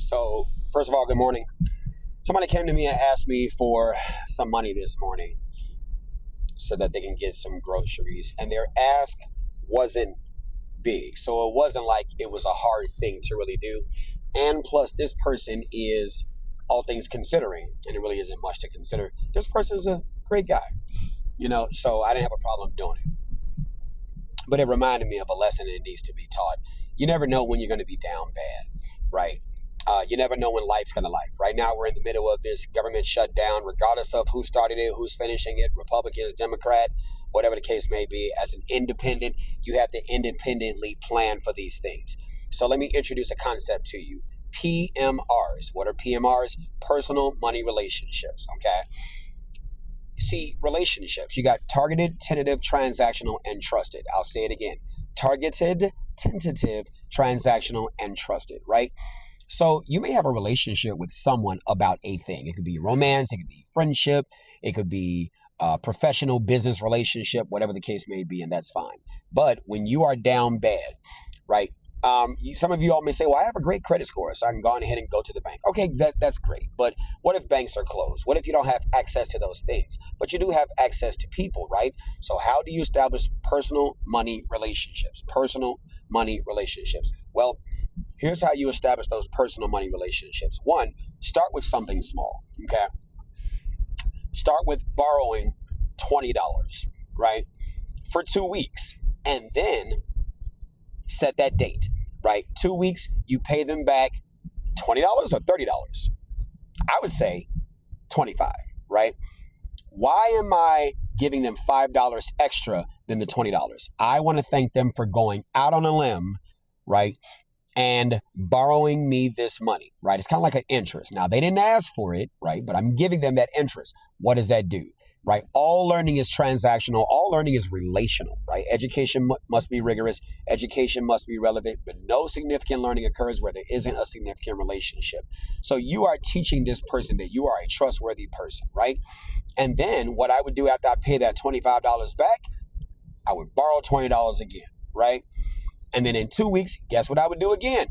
So, first of all, good morning. Somebody came to me and asked me for some money this morning so that they can get some groceries. And their ask wasn't big. So it wasn't like it was a hard thing to really do. And plus, this person is, all things considering, and it really isn't much to consider, this person's a great guy. So I didn't have a problem doing it. But it reminded me of a lesson that needs to be taught. You never know when you're going to be down bad, right? You never know when life's going to life. Right now, we're in the middle of this government shutdown, regardless of who started it, who's finishing it, Republicans, Democrat, whatever the case may be. As an independent, you have to independently plan for these things. So let me introduce a concept to you. PMRs. What are PMRs? Personal money relationships, okay? See, relationships, you got targeted, tentative, transactional, and trusted. I'll say it again. Targeted, tentative, transactional, and trusted, right? So you may have a relationship with someone about a thing. It could be romance, it could be friendship, it could be a professional business relationship, whatever the case may be, and that's fine. But when you are down bad, right? Some of you all may say, well, I have a great credit score, so I can go on ahead and go to the bank. Okay, that's great. But what if banks are closed? What if you don't have access to those things? But you do have access to people, right? So how do you establish personal money relationships? Personal money relationships. Well, here's how you establish those personal money relationships. One, start with something small, okay? Start with borrowing $20, right? For 2 weeks. And then set that date, right? 2 weeks, you pay them back $20 or $30. I would say 25, right? Why am I giving them $5 extra than the $20? I want to thank them for going out on a limb, right? And borrowing me this money, right? It's kind of like an interest. Now, they didn't ask for it, right? But I'm giving them that interest. What does that do, right? All learning is transactional. All learning is relational, right? Education must be rigorous. Education must be relevant, but no significant learning occurs where there isn't a significant relationship. So you are teaching this person that you are a trustworthy person, right? And then what I would do after I pay that $25 back, I would borrow $20 again, right? And then in 2 weeks, guess what I would do again?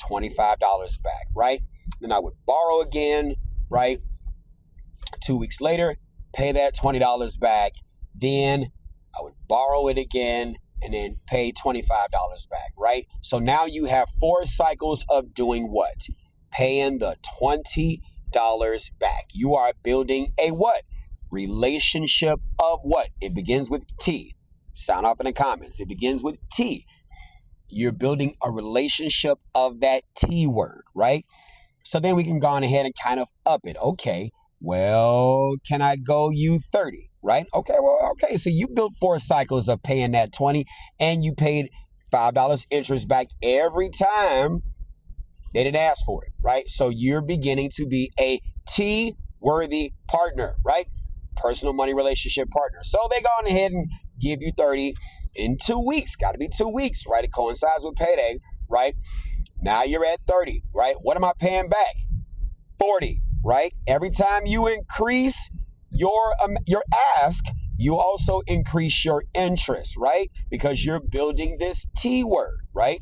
$25 back, right? Then I would borrow again, right? 2 weeks later, pay that $20 back. Then I would borrow it again and then pay $25 back, right? So now you have 4 cycles of doing what? Paying the $20 back. You are building a what? Relationship of what? It begins with T. Sound off in the comments. It begins with T. You're building a relationship of that T word, right? So then we can go on ahead and kind of up it. Okay, well, can I go you 30, right? Okay, so you built 4 cycles of paying that 20 and you paid $5 interest back every time they didn't ask for it, right? So you're beginning to be a T-worthy partner, right? Personal money relationship partner. So they go on ahead and give you 30 in 2 weeks. Got to be 2 weeks, right? It coincides with payday, right? Now you're at 30, right? What am I paying back? 40, right? Every time you increase your ask, you also increase your interest, right? Because you're building this T word, right?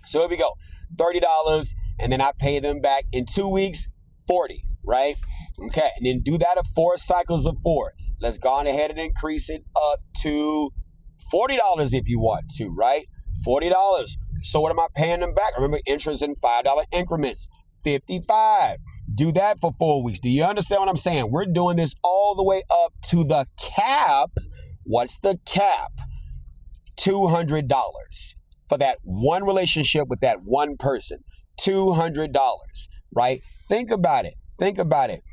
So here we go. $30, and then I pay them back in 2 weeks, 40, right? Okay, and then do that of 4 cycles of 4. Let's go on ahead and increase it up to $40 if you want to, right? $40. So what am I paying them back? Remember, interest in $5 increments. 55. Do that for 4 weeks. Do you understand what I'm saying? We're doing this all the way up to the cap. What's the cap? $200 for that one relationship with that one person. $200, right? Think about it.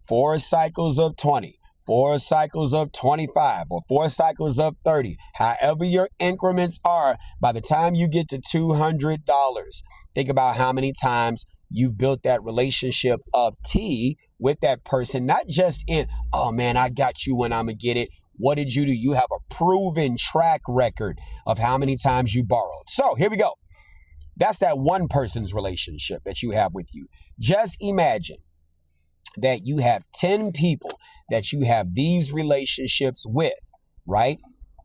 4 cycles of 20. 4 cycles of 25 or 4 cycles of 30, however your increments are, by the time you get to $200, think about how many times you've built that relationship of T with that person, not just in, oh man, I got you when I'm going to get it. What did you do? You have a proven track record of how many times you borrowed. So here we go. That's that one person's relationship that you have with you. Just imagine that you have 10 people that you have these relationships with, right?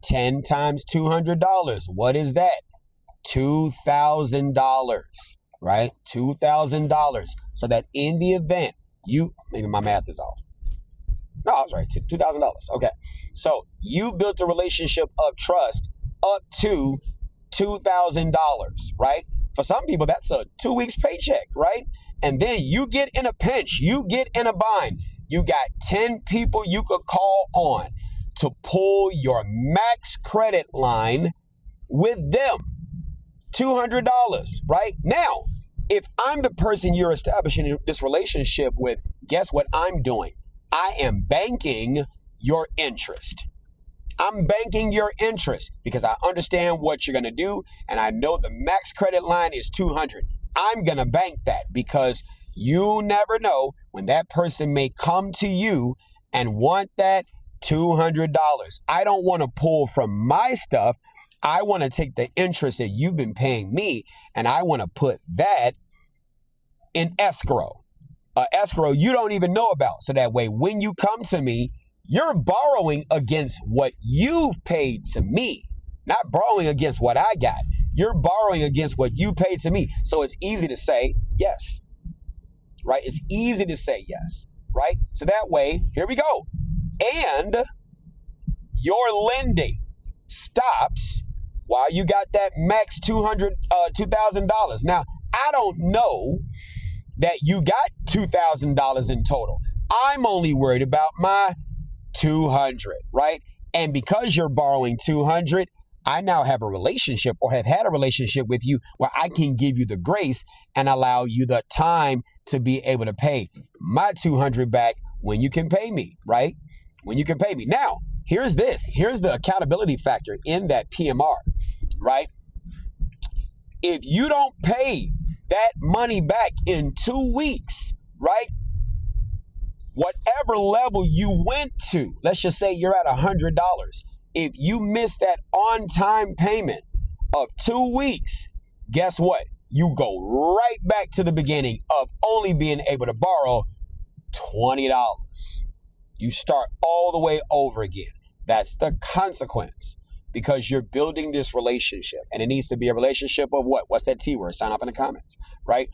10 times $200. What is that? $2,000, right? $2,000. So that in the event maybe my math is off. No, I was right. $2,000. Okay. So you built a relationship of trust up to $2,000, right? For some people, that's a 2 weeks paycheck, right? And then you get in a pinch, you get in a bind. You got 10 people you could call on to pull your max credit line with them. $200, right? Now, if I'm the person you're establishing this relationship with, guess what I'm doing? I am banking your interest. I'm banking your interest because I understand what you're going to do, and I know the max credit line is $200. I'm going to bank that because you never know when that person may come to you and want that $200. I don't want to pull from my stuff. I want to take the interest that you've been paying me, and I want to put that in escrow. Escrow you don't even know about. So that way, when you come to me, you're borrowing against what you've paid to me, not borrowing against what I got. You're borrowing against what you paid to me. So it's easy to say yes, right? It's easy to say yes, right? So that way, here we go. And your lending stops while you got that max $2,000. Now, I don't know that you got $2,000 in total. I'm only worried about my $200, right? And because you're borrowing $200, I now have a relationship or have had a relationship with you where I can give you the grace and allow you the time to be able to pay my $200 back when you can pay me, right? When you can pay me. Now, here's the accountability factor in that PMR, right? If you don't pay that money back in 2 weeks, right? Whatever level you went to, let's just say you're at $100. If you miss that on-time payment of 2 weeks, guess what? You go right back to the beginning of only being able to borrow $20. You start all the way over again. That's the consequence because you're building this relationship, and it needs to be a relationship of what? What's that T word? Sign up in the comments, right?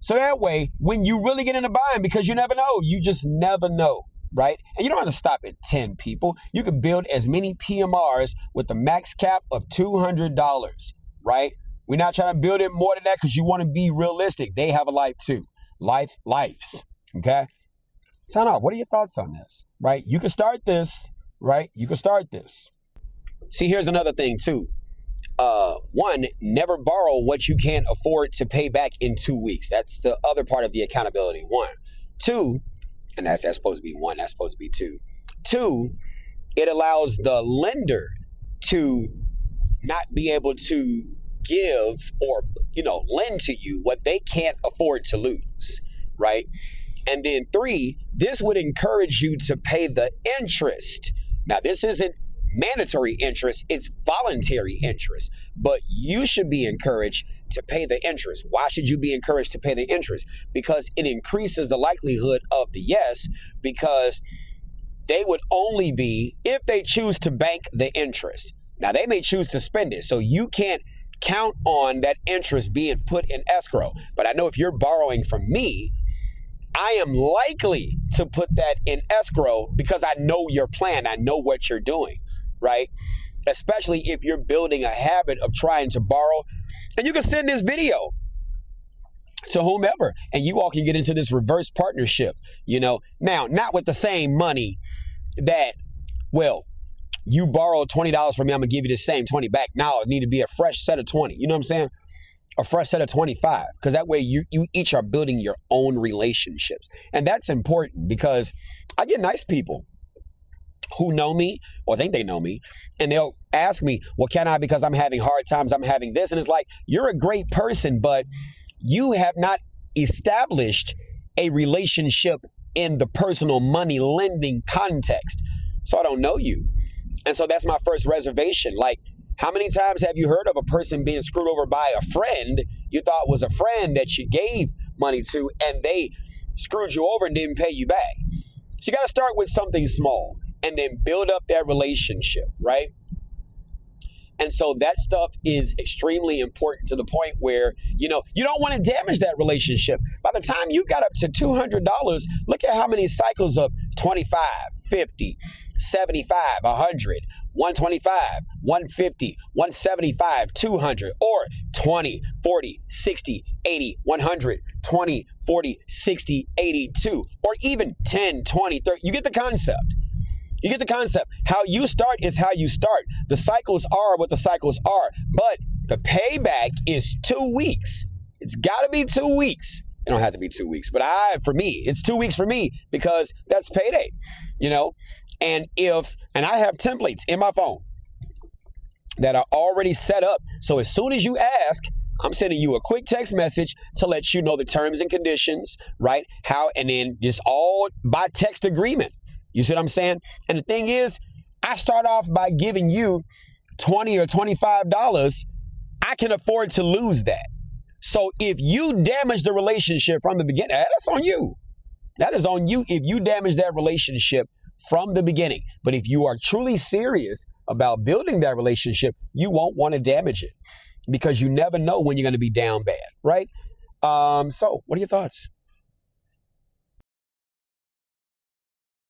So that way, when you really get in a bind, because you never know, you just never know, right? And you don't have to stop at 10 people. You can build as many PMRs with the max cap of $200, right? We're not trying to build it more than that because you want to be realistic. They have a life too. Lives, okay? Sign off. What are your thoughts on this, right? You can start this, right? You can start this. See, here's another thing too. One, never borrow what you can't afford to pay back in 2 weeks. That's the other part of the accountability. One. Two, and that's supposed to be one, that's supposed to be two. Two, it allows the lender to not be able to give or, lend to you what they can't afford to lose, right? And then three, this would encourage you to pay the interest. Now, this isn't mandatory interest, it's voluntary interest, but you should be encouraged to pay the interest. Why should you be encouraged to pay the interest? Because it increases the likelihood of the yes, because they would only be if they choose to bank the interest. Now, they may choose to spend it, so you can't count on that interest being put in escrow. But I know if you're borrowing from me, I am likely to put that in escrow because I know your plan. I know what you're doing, right? Especially if you're building a habit of trying to borrow. And you can send this video to whomever, and you all can get into this reverse partnership, Now, not with the same money that, you borrowed $20 from me, I'm going to give you the same 20 back. Now it need to be a fresh set of 20. You know what I'm saying? A fresh set of 25, because that way you each are building your own relationships. And that's important because I get nice people who know me or think they know me, and they'll ask me, well, can I, because I'm having hard times, I'm having this. And it's like, you're a great person, but you have not established a relationship in the personal money lending context. So I don't know you. And so that's my first reservation. Like, how many times have you heard of a person being screwed over by a friend you thought was a friend that you gave money to, and they screwed you over and didn't pay you back? So you got to start with something small and then build up that relationship, right? And so that stuff is extremely important to the point where, you don't want to damage that relationship. By the time you got up to $200, look at how many cycles of 25, 50, 75, 100, 125, 150, 175, 200, or 20, 40, 60, 80, 100, 20, 40, 60, 82, or even 10, 20, 30. You get the concept. You get the concept. How you start is how you start. The cycles are what the cycles are, but the payback is 2 weeks. It's got to be 2 weeks. It don't have to be 2 weeks, but for me, it's 2 weeks for me because that's payday, And I have templates in my phone that are already set up. So as soon as you ask, I'm sending you a quick text message to let you know the terms and conditions, right? And then just all by text agreement. You see what I'm saying? And the thing is, I start off by giving you $20 or $25. I can afford to lose that. So if you damage the relationship from the beginning, that's on you. That is on you if you damage that relationship from the beginning. But if you are truly serious about building that relationship, you won't want to damage it because you never know when you're going to be down bad, right? So what are your thoughts?